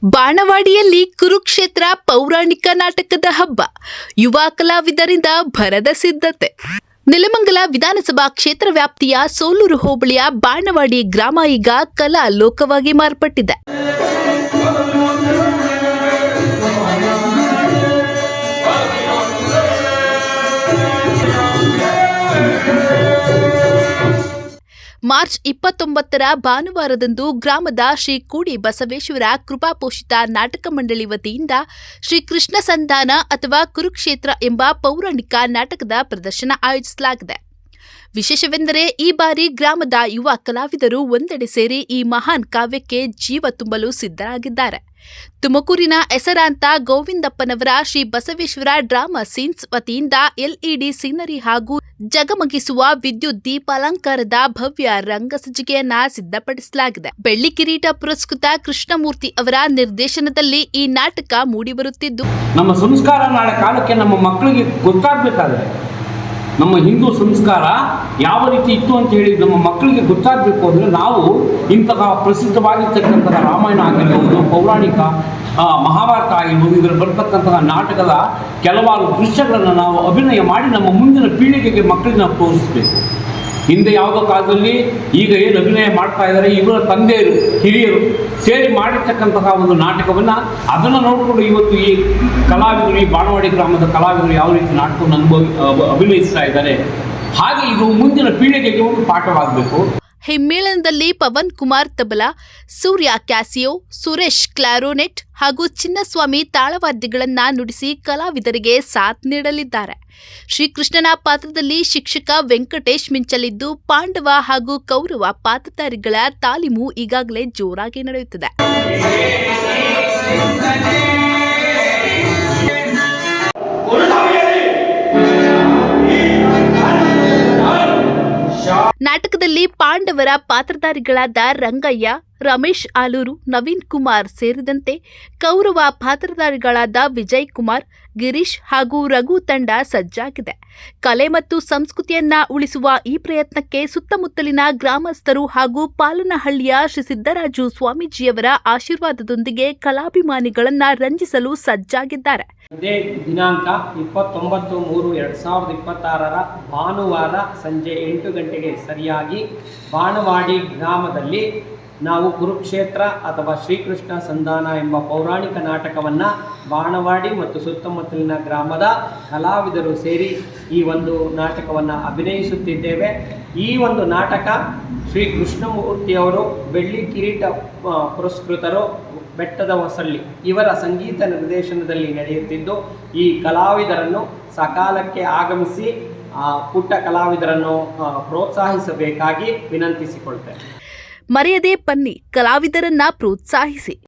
ಬಾಣವಾಡಿಯಲ್ಲಿ ಕುರುಕ್ಷೇತ್ರ ಪೌರಾಣಿಕ ನಾಟಕದ ಹಬ್ಬ, ಯುವ ಕಲಾವಿದರಿಂದ ಭರದ ಸಿದ್ಧತೆ. ನೆಲಮಂಗಲ ವಿಧಾನಸಭಾ ಕ್ಷೇತ್ರ ವ್ಯಾಪ್ತಿಯ ಸೋಲೂರು ಹೋಬಳಿಯ ಬಾಣವಾಡಿ ಗ್ರಾಮ ಈಗ ಕಲಾ ಲೋಕವಾಗಿ ಮಾರ್ಪಟ್ಟಿದೆ. ಮಾರ್ಚ್ 29ರ ಭಾನುವಾರದಂದು ಗ್ರಾಮದ ಶ್ರೀ ಕೂಡಿ ಬಸವೇಶ್ವರ ಕೃಪಾಪೋಷಿತ ನಾಟಕ ಮಂಡಳಿ ವತಿಯಿಂದ ಶ್ರೀ ಕೃಷ್ಣ ಸಂಧಾನ ಅಥವಾ ಕುರುಕ್ಷೇತ್ರ ಎಂಬ ಪೌರಾಣಿಕ ನಾಟಕದ ಪ್ರದರ್ಶನ ಆಯೋಜಿಸಲಾಗಿದೆ. ವಿಶೇಷವೆಂದರೆ ಈ ಬಾರಿ ಗ್ರಾಮದ ಯುವ ಕಲಾವಿದರು ಒಂದೆಡೆ ಸೇರಿ ಈ ಮಹಾನ್ ಕಾವ್ಯಕ್ಕೆ ಜೀವ ತುಂಬಲು ಸಿದ್ಧರಾಗಿದ್ದಾರೆ. ತುಮಕೂರಿನ ಹೆಸರಾಂತ ಗೋವಿಂದಪ್ಪನವರ ಶ್ರೀ ಬಸವೇಶ್ವರ ಡ್ರಾಮಾ ಸೀನ್ಸ್ ವತಿಯಿಂದ ಎಲ್ಇಡಿ ಸೀನರಿ ಹಾಗೂ ಜಗಮಗಿಸುವ ವಿದ್ಯುತ್ ದೀಪಾಲಂಕಾರದ ಭವ್ಯ ರಂಗಸಜ್ಜಿಕೆಯನ್ನ ಸಿದ್ಧಪಡಿಸಲಾಗಿದೆ. ಬೆಳ್ಳಿ ಕಿರೀಟ ಪುರಸ್ಕೃತ ಕೃಷ್ಣಮೂರ್ತಿ ಅವರ ನಿರ್ದೇಶನದಲ್ಲಿ ಈ ನಾಟಕ ಮೂಡಿಬರುತ್ತಿದ್ದು, ನಮ್ಮ ಸಂಸ್ಕಾರ ನಾಳೆ ಕಾಲಕ್ಕೆ ನಮ್ಮ ಮಕ್ಕಳಿಗೆ ಗೊತ್ತಾಗಬೇಕಾದ್ರೆ ನಮ್ಮ ಹಿಂದೂ ಸಂಸ್ಕಾರ ಯಾವ ರೀತಿ ಇತ್ತು ಅಂತ ಹೇಳಿ ನಮ್ಮ ಮಕ್ಕಳಿಗೆ ಗೊತ್ತಾಗಬೇಕು ಅಂದರೆ ನಾವು ಇಂತಹ ಪ್ರಸಿದ್ಧವಾಗಿರ್ತಕ್ಕಂತಹ ರಾಮಾಯಣ ಆಗಿರ್ಬೋದು, ಪೌರಾಣಿಕ ಮಹಾಭಾರತ ಆಗಿರ್ಬೋದು, ಇದರಲ್ಲಿ ಬರ್ತಕ್ಕಂತಹ ನಾಟಕದ ಕೆಲವಾರು ದೃಶ್ಯಗಳನ್ನು ನಾವು ಅಭಿನಯ ಮಾಡಿ ನಮ್ಮ ಮುಂದಿನ ಪೀಳಿಗೆಗೆ ಮಕ್ಕಳಿಗೆ ನಾವು ತೋರಿಸಬೇಕು. ಹಿಂದೆ ಯಾವುದೋ ಕಾಲದಲ್ಲಿ ಈಗ ಏನು ಅಭಿನಯ ಮಾಡ್ತಾ ಇದ್ದಾರೆ ಇವರ ತಂದೆಯರು ಹಿರಿಯರು ಸೇರಿ ಮಾಡಿರ್ತಕ್ಕಂತಹ ಒಂದು ನಾಟಕವನ್ನು ಅದನ್ನು ನೋಡಿಕೊಂಡು ಇವತ್ತು ಈ ಕಲಾವಿದರು, ಈ ಬಾಣವಾಡಿ ಗ್ರಾಮದ ಕಲಾವಿದರು ಯಾವ ರೀತಿ ನಾಟಕವನ್ನು ಅಭಿನಯಿಸ್ತಾ ಇದ್ದಾರೆ, ಹಾಗೆ ಇದು ಮುಂದಿನ ಪೀಳಿಗೆಗೆ ಒಂದು ಪಾಠವಾಗಬೇಕು. ಹಿಮ್ಮೇಳನದಲ್ಲಿ ಪವನ್ ಕುಮಾರ್ ತಬಲಾ, ಸೂರ್ಯ ಕ್ಯಾಸಿಯೋ, ಸುರೇಶ್ ಕ್ಲಾರೋನೆಟ್ ಹಾಗೂ ಚಿನ್ನಸ್ವಾಮಿ ತಾಳವಾದ್ಯಗಳನ್ನ ನುಡಿಸಿ ಕಲಾವಿದರಿಗೆ ಸಾಥ್ ನೀಡಲಿದ್ದಾರೆ. ಶ್ರೀಕೃಷ್ಣನ ಪಾತ್ರದಲ್ಲಿ ಶಿಕ್ಷಕ ವೆಂಕಟೇಶ್ ಮಿಂಚಲಿದ್ದು, ಪಾಂಡವ ಹಾಗೂ ಕೌರವ ಪಾತ್ರಧಾರಿಗಳ ತಾಲೀಮು ಈಗಾಗಲೇ ಜೋರಾಗಿ ನಡೆಯುತ್ತಿದೆ. ನಾಟಕದಲ್ಲಿ ಪಾಂಡವರ ಪಾತ್ರಧಾರಿಗಳಾದ ರಂಗಯ್ಯ, ರಮೇಶ್ ಆಲೂರು, ನವೀನ್ ಕುಮಾರ್ ಸೇರಿದಂತೆ ಕೌರವ ಪಾತ್ರಧಾರಿಗಳಾದ ವಿಜಯ್ ಕುಮಾರ್, ಗಿರೀಶ್ ಹಾಗೂ ರಘು ತಂಡ ಸಜ್ಜಾಗಿದೆ. ಕಲೆ ಮತ್ತು ಸಂಸ್ಕೃತಿಯನ್ನ ಉಳಿಸುವ ಈ ಪ್ರಯತ್ನಕ್ಕೆ ಸುತ್ತಮುತ್ತಲಿನ ಗ್ರಾಮಸ್ಥರು ಹಾಗೂ ಪಾಲನಹಳ್ಳಿಯ ಶ್ರೀ ಸಿದ್ದರಾಜು ಸ್ವಾಮೀಜಿಯವರ ಆಶೀರ್ವಾದದೊಂದಿಗೆ ಕಲಾಭಿಮಾನಿಗಳನ್ನ ರಂಜಿಸಲು ಸಜ್ಜಾಗಿದ್ದಾರೆ. ಇದೇ ದಿನಾಂಕ 29/3/2026 ಭಾನುವಾರ ಸಂಜೆ 8 ಗಂಟೆಗೆ ಸರಿಯಾಗಿ ಬಾಣವಾಡಿ ಗ್ರಾಮದಲ್ಲಿ ನಾವು ಕುರುಕ್ಷೇತ್ರ ಅಥವಾ ಶ್ರೀಕೃಷ್ಣ ಸಂಧಾನ ಎಂಬ ಪೌರಾಣಿಕ ನಾಟಕವನ್ನು ಬಾಣವಾಡಿ ಮತ್ತು ಸುತ್ತಮುತ್ತಲಿನ ಗ್ರಾಮದ ಕಲಾವಿದರು ಸೇರಿ ಈ ಒಂದು ನಾಟಕವನ್ನು ಅಭಿನಯಿಸುತ್ತಿದ್ದೇವೆ. ಈ ಒಂದು ನಾಟಕ ಶ್ರೀ ಕೃಷ್ಣಮೂರ್ತಿಯವರು, ಬೆಳ್ಳಿ ಕಿರೀಟ ಪುರಸ್ಕೃತರು, ಬೆಟ್ಟದ ಹೊಸಳ್ಳಿ ಇವರ ಸಂಗೀತ ನಿರ್ದೇಶನದಲ್ಲಿ ನಡೆಯುತ್ತಿದ್ದು, ಈ ಕಲಾವಿದರನ್ನು ಸಕಾಲಕ್ಕೆ ಆಗಮಿಸಿ ಪುಟ್ಟ ಕಲಾವಿದರನ್ನು ಪ್ರೋತ್ಸಾಹಿಸಬೇಕಾಗಿ ವಿನಂತಿಸಿಕೊಳ್ತೇವೆ. ಮರೆಯದೇ ಬನ್ನಿ, ಕಲಾವಿದರನ್ನ ಪ್ರೋತ್ಸಾಹಿಸಿ.